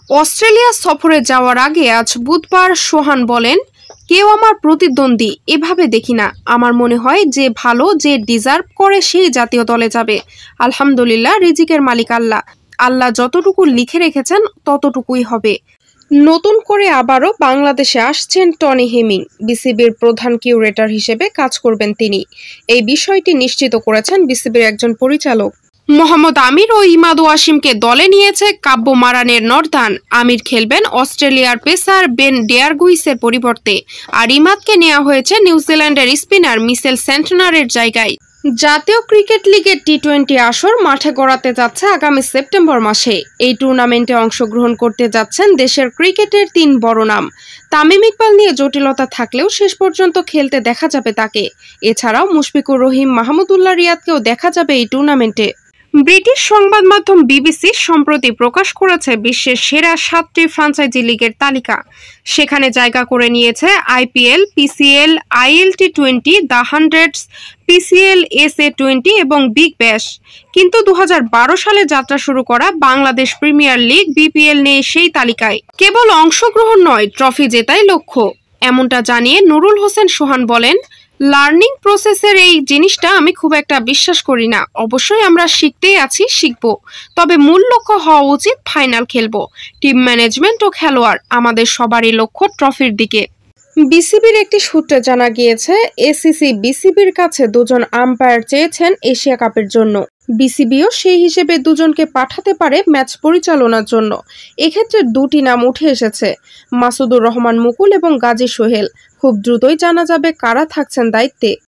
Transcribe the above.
Australia সফরে যাওয়ার আগে আজ বুধবার সোহান বলেন, কেউ আমার প্রতিদ্বন্দ্বী এভাবে দেখি না। আমার মনে হয় যে ভালো, যে ডিজার্ভ করে সেই জাতীয় দলে যাবে। আলহামদুলিল্লাহ, রিজিকের মালিক আল্লাহ। আল্লাহ যতটুকু লিখে রেখেছেন ততটুকুই হবে। নতুন করে আবারও বাংলাদেশে আসছেন টনি হেমিং। বিসিবির প্রধান কিউরেটর হিসেবে কাজ করবেন তিনি। এই বিষয়টি নিশ্চিত করেছেন বিসিবির একজন পরিচালক। মোহাম্মদ আমির ও ইমাদ ওয়াসিমকে দলে নিয়েছে কাব্য মারানের নর্দান। আমির খেলবেন অস্ট্রেলিয়ার পেসার বেন ডেয়ারগুইসের পরিবর্তে, আর ইমাদকে নেওয়া হয়েছে নিউজিল্যান্ডের স্পিনার মিচেল স্যান্টনারের জায়গায়। জাতীয় ক্রিকেট লিগের টি-20 আসর মাঠে গড়াতে যাচ্ছে আগামী সেপ্টেম্বর মাসে। এই টুর্নামেন্টে অংশগ্রহণ করতে যাচ্ছেন দেশের ক্রিকেটের 3 বড় নাম। তামিম ইকবাল নিয়ে জটিলতা থাকলেও শেষ পর্যন্ত খেলতে দেখা যাবে তাকে। এছাড়াও মুশফিকুর রহিম, মাহমুদুল্লাহ রিয়াদকেও দেখা যাবে এই টুর্নামেন্টে। ব্রিটিশ সংবাদ মাধ্যম বিবিসি সম্প্রতি প্রকাশ করেছে বিশ্বের সেরা 7টি ফ্র্যাঞ্চাইজি লিগের তালিকা। সেখানে জায়গা করে নিয়েছে আইপিএল, পিসিএল, আইএল টি20, দ্য হান্ড্রেডস, পিসিএল, SA20 এবং বিগ ব্যাশ। কিন্তু 2012 সালে যাত্রা শুরু করা বাংলাদেশ প্রিমিয়ার লিগ বিপিএল নেই সেই তালিকায়। কেবল অংশগ্রহণ নয়, ট্রফি জেতাই লক্ষ্য, এমনটা জানিয়ে নুরুল হোসেন সোহান বলেন, লার্নিং প্রসেসের এই জিনিসটা আমি খুব একটা বিশ্বাস করি না। অবশ্যই আমরা শিখতেই আছি, শিখব। তবে মূল লক্ষ্য হওয়া উচিত ফাইনাল খেলবো। টিম ম্যানেজমেন্ট ও খেলোয়াড় আমাদের সবারই লক্ষ্য ট্রফির দিকে। বিসিবির একটি সূত্রে জানা গিয়েছে, এসিসি বিসিবির কাছে 2 জন আম্পায়ার চেয়েছেন এশিয়া কাপের জন্য। বিসিবিও সেই হিসেবে 2 জনকে পাঠাতে পারে ম্যাচ পরিচালনার জন্য। এক্ষেত্রে 2টি নাম উঠে এসেছে, মাসুদুর রহমান মুকুল এবং গাজী সোহেল। খুব দ্রুতই জানা যাবে কারা থাকছেন দায়িত্বে।